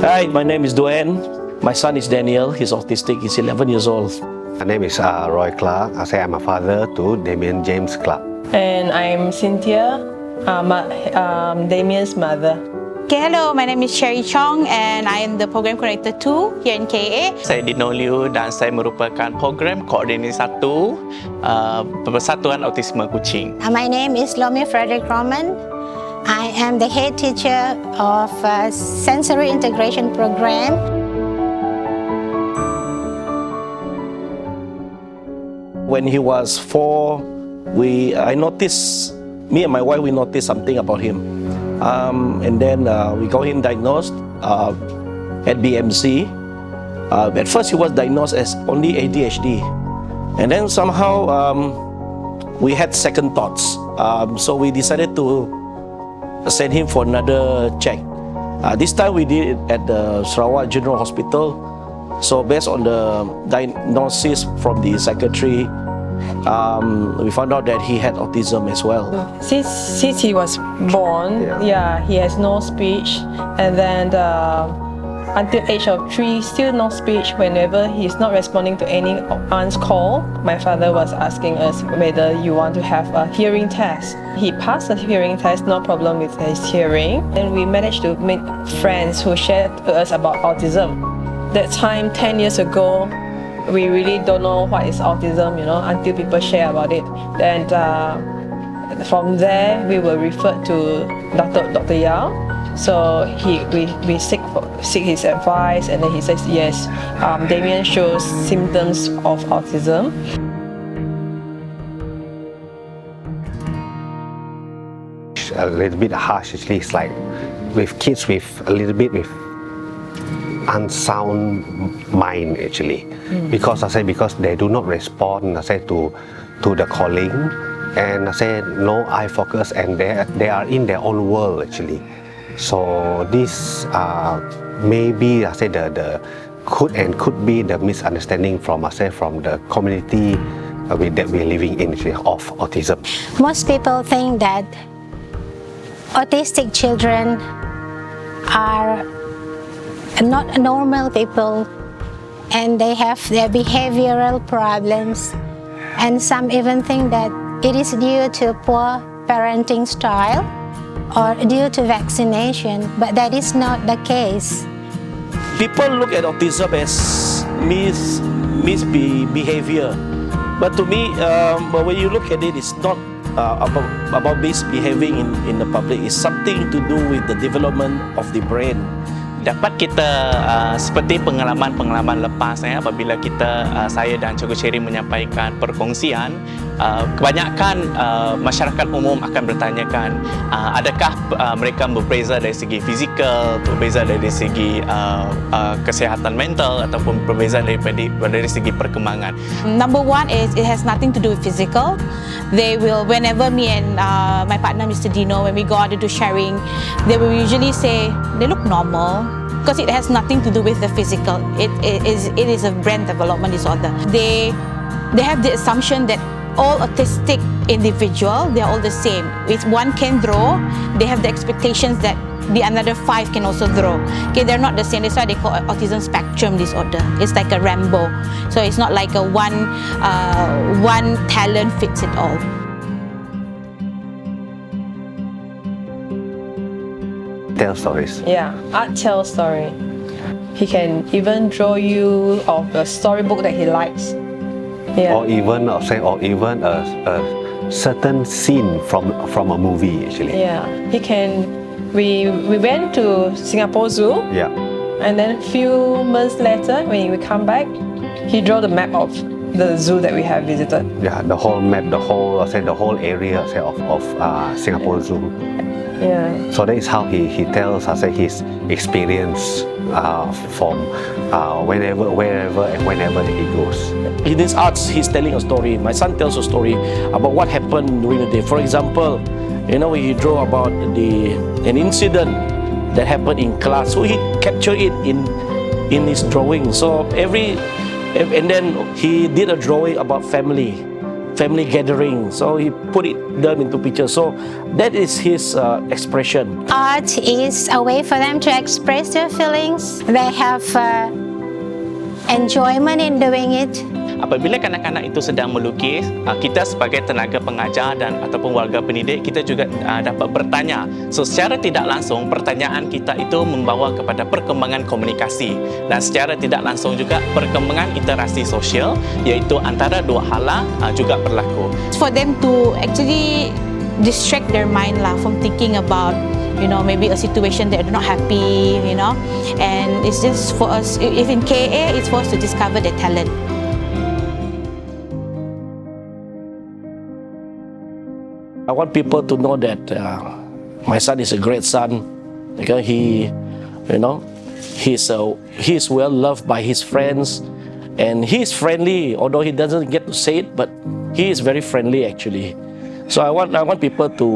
Hi, my name is Dwayne. My son is Daniel. He's autistic. He's 11 years old. My name is Roy Clark. I'm a father to Damien James Clark. And I'm Cynthia, Damien's mother. Okay, hello, my name is Sherry Chong and I am the Program Coordinator 2 here in KA. Saya Dino Liu dan saya merupakan Program Koordinator 1 Persatuan Autisme Kuching. My name is Lomi Frederick Roman. I am the head teacher of Sensory Integration Program. When he was 4, I noticed, me and my wife, we noticed something about him. And then we got him diagnosed at BMC. At first he was diagnosed as only ADHD. And then somehow we had second thoughts. So we decided to send him for another check. This time we did it at the Sarawak General Hospital. So based on the diagnosis from the psychiatry, we found out that he had autism as well. Since he was born, he has no speech, and then until age of 3, still no speech. Whenever he's not responding to anyone's call, my father was asking us whether you want to have a hearing test. He passed the hearing test, no problem with his hearing, and we managed to make friends who shared to us about autism. That time, 10 years ago, we really don't know what is autism, until people share about it. And from there, we were referred to Dr. Yao. So we seek his advice, and then he says, yes, Damien shows symptoms of autism. A little bit harsh actually. It's like with kids with a little bit with unsound mind actually, because they do not respond to the calling, and no eye focus, and they are in their own world actually. So this maybe the could be the misunderstanding from the community that we are living in of autism. Most people think that autistic children are not normal people, and they have their behavioral problems, and some even think that it is due to poor parenting style or due to vaccination, but that is not the case. People look at autism as misbehavior, but to me, when you look at it, it's not about misbehaving in the public. It's something to do with the development of the brain. Dapat kita seperti pengalaman-pengalaman lepas apabila saya dan Cikgu Cherry menyampaikan perkongsian, kebanyakan masyarakat umum akan bertanyakan adakah mereka berbeza dari segi fizikal, berbeza dari segi kesihatan mental, ataupun berbeza dari segi perkembangan. Number one is it has nothing to do with physical. They will, whenever me and my partner Mr. Dino, when we go out to do sharing, they will usually say they look normal, because it has nothing to do with the physical. It is a brain development disorder. They have the assumption that all autistic individuals, they are all the same. If one can draw, they have the expectations that the another 5 can also draw. Okay, they're not the same. That's why they call it autism spectrum disorder. It's like a rainbow. So it's not like a one talent fits it all. Tell stories. Yeah, art tells story. He can even draw you of a storybook that he likes. Yeah. Or even a certain scene from a movie actually. Yeah, he can. We went to Singapore Zoo. Yeah. And then a few months later, when we come back, he drew the map of the zoo that we have visited. Yeah, the whole map, the whole area of Singapore Zoo. Yeah. So that is how he tells us his experience from wherever and whenever he goes. In his arts, he's telling a story. My son tells a story about what happened during the day. For example, he drew about an incident that happened in class, so he captured it in his drawing. So and then he did a drawing about family family gathering. So he put them into pictures. So that is his expression. Art is a way for them to express their feelings. They have enjoyment in doing it. Apabila kanak-kanak itu sedang melukis, kita sebagai tenaga pengajar dan ataupun warga pendidik, kita juga dapat bertanya. So secara tidak langsung, pertanyaan kita itu membawa kepada perkembangan komunikasi dan secara tidak langsung juga perkembangan interaksi sosial, iaitu antara dua hala juga berlaku. For them to actually distract their mind lah from thinking about maybe a situation that they're not happy, and it's just for us, if in KA, it's for us to discover their talent. I want people to know that my son is a great son. Because he's well loved by his friends, and he's friendly. Although he doesn't get to say it, but he is very friendly actually. So I want people to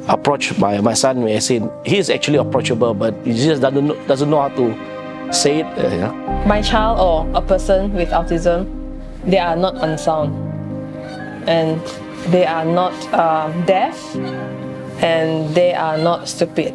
approach my son. As in, he is actually approachable, but he just doesn't know how to say it. My child or a person with autism, they are not unsound, and they are not deaf, and they are not stupid.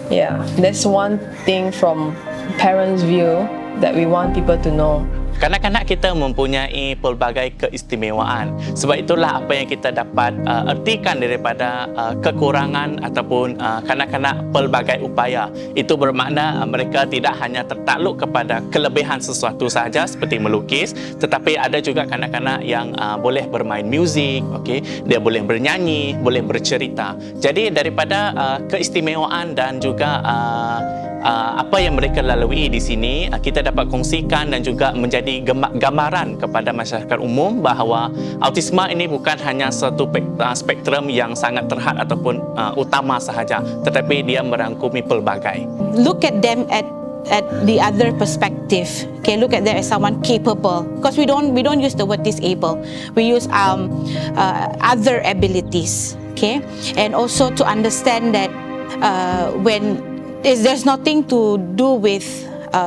Yeah, that's one thing from parents' view that we want people to know. Kanak-kanak kita mempunyai pelbagai keistimewaan. Sebab itulah apa yang kita dapat ertikan daripada kekurangan ataupun kanak-kanak pelbagai upaya. Itu bermakna mereka tidak hanya tertakluk kepada kelebihan sesuatu sahaja seperti melukis, tetapi ada juga kanak-kanak yang boleh bermain muzik, okay? Dia boleh bernyanyi, boleh bercerita. Jadi daripada keistimewaan dan juga apa yang mereka lalui di sini, kita dapat kongsikan dan juga menjadi gambaran kepada masyarakat umum bahawa autisme ini bukan hanya satu spektrum yang sangat terhad ataupun utama sahaja, tetapi dia merangkumi pelbagai. Look at them at the other perspective. Okay, look at them as someone capable. Because we don't use the word disable. We use other abilities. Okay, and also to understand that when there's nothing to do with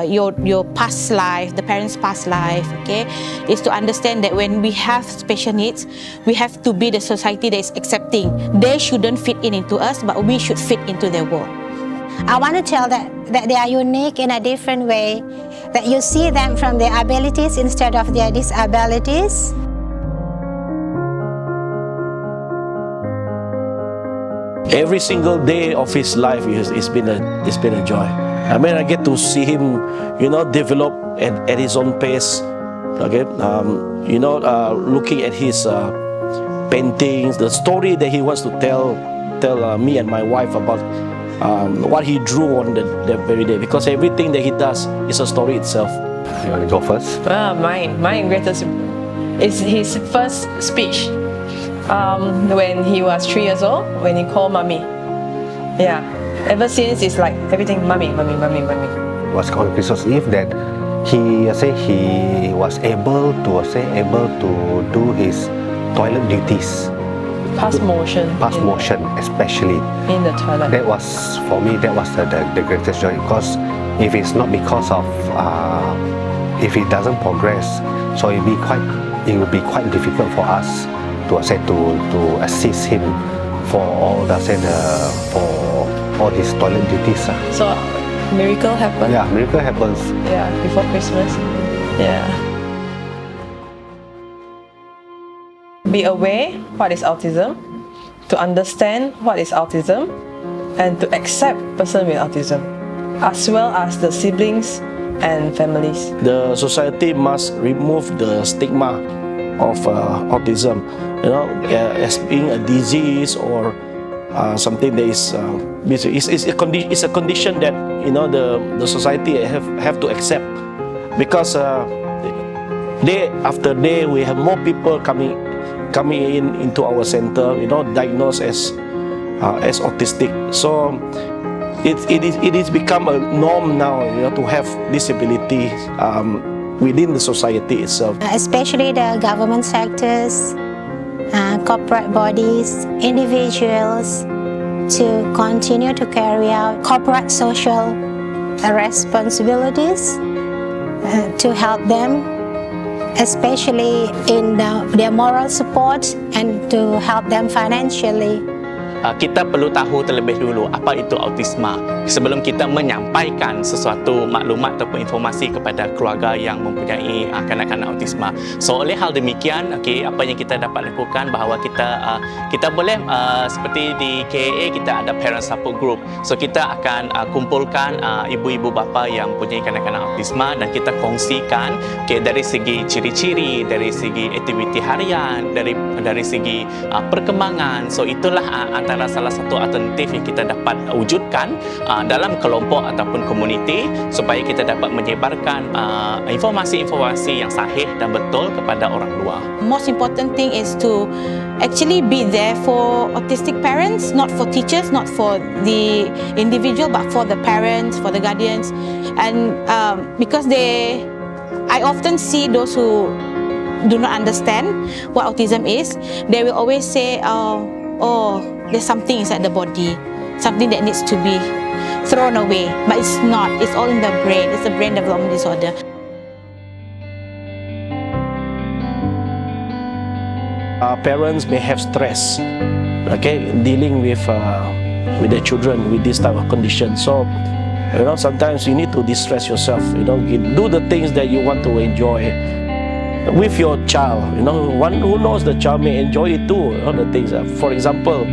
your past life, the parents' past life, okay? Is to understand that when we have special needs, we have to be the society that is accepting. They shouldn't fit into us, but we should fit into their world. I want to tell that they are unique in a different way, that you see them from their abilities instead of their disabilities. Every single day of his life it's been a joy. I mean, I get to see him, develop at his own pace. Okay, looking at his paintings, the story that he wants to tell me and my wife about what he drew on that very day. Because everything that he does is a story itself. You want to go first? My greatest is his first speech. When he was 3 years old, when he called mommy. Yeah, ever since it's like everything mommy, mommy, mommy, mommy. It was on Christmas Eve that he was able to do his toilet duties. Pass motion, especially in the toilet. That was, for me, that was the greatest joy, because if it's not because of if it doesn't progress, so it will be quite difficult for us to assist him for all his toilet duties. So miracle happens. Yeah, miracle happens. Yeah, before Christmas. Yeah. Be aware what is autism, to understand what is autism, and to accept person with autism, as well as the siblings and families. The society must remove the stigma of autism, as being a disease or something that is it's a condition that the society have to accept, because day after day we have more people coming into our center, diagnosed as autistic. So it is become a norm now, to have disability within the society itself. Especially the government sectors, corporate bodies, individuals, to continue to carry out corporate social responsibilities, to help them especially in their moral support and to help them financially. Kita perlu tahu terlebih dulu apa itu autisma sebelum kita menyampaikan sesuatu maklumat ataupun informasi kepada keluarga yang mempunyai kanak-kanak autisma. So oleh hal demikian, apa yang kita dapat lakukan bahawa kita boleh seperti di KAA kita ada parent support group. So kita akan kumpulkan ibu-ibu bapa yang mempunyai kanak-kanak autisma dan kita kongsikan dari segi ciri-ciri, dari segi aktiviti harian, dari segi perkembangan. So itulah antara salah satu alternatif yang kita dapat wujudkan dalam kelompok ataupun komuniti supaya kita dapat menyebarkan informasi-informasi yang sahih dan betul kepada orang luar. Most important thing is to actually be there for autistic parents, not for teachers, not for the individual, but for the parents, for the guardians. And because I often see those who do not understand what autism is, they will always say, oh, there's something inside the body, something that needs to be thrown away. But it's not. It's all in the brain. It's a brain development disorder. Parents may have stress, dealing with their children with this type of condition. So, sometimes you need to distress yourself. Do the things that you want to enjoy with your child. One who knows the child may enjoy it too. The things, for example,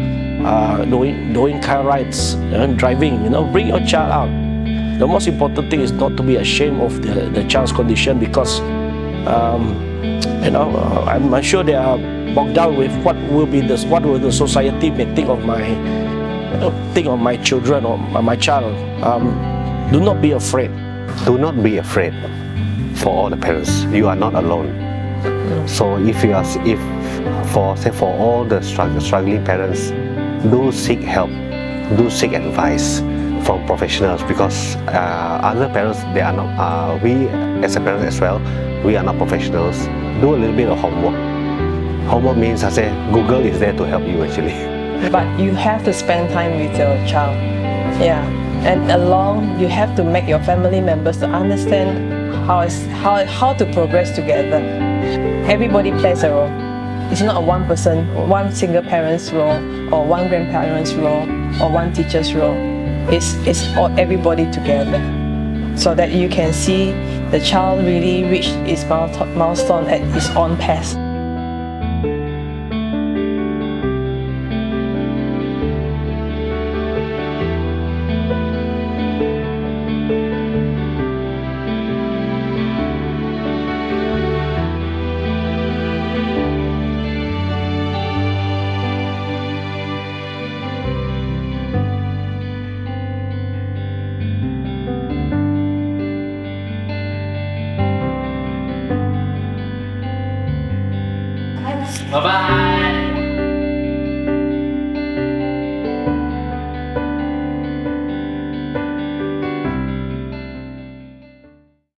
doing car rides and driving. Bring your child out. The most important thing is not to be ashamed of the child's condition because I'm sure they are bogged down with what will the society may think of my children or my child. Do not be afraid. Do not be afraid. For all the parents, you are not alone. So for all the struggling parents, do seek help, do seek advice from professionals because other parents, they are not. We as a parent as well, we are not professionals. Do a little bit of homework. Homework means Google is there to help you actually. But you have to spend time with your child. Yeah. And along, you have to make your family members to understand how to progress together. Everybody plays a role. It's not a one person, one single parent's role, or one grandparent's role, or one teacher's role. It's all everybody together, so that you can see the child really reach its milestone at its own pace. Bye bye.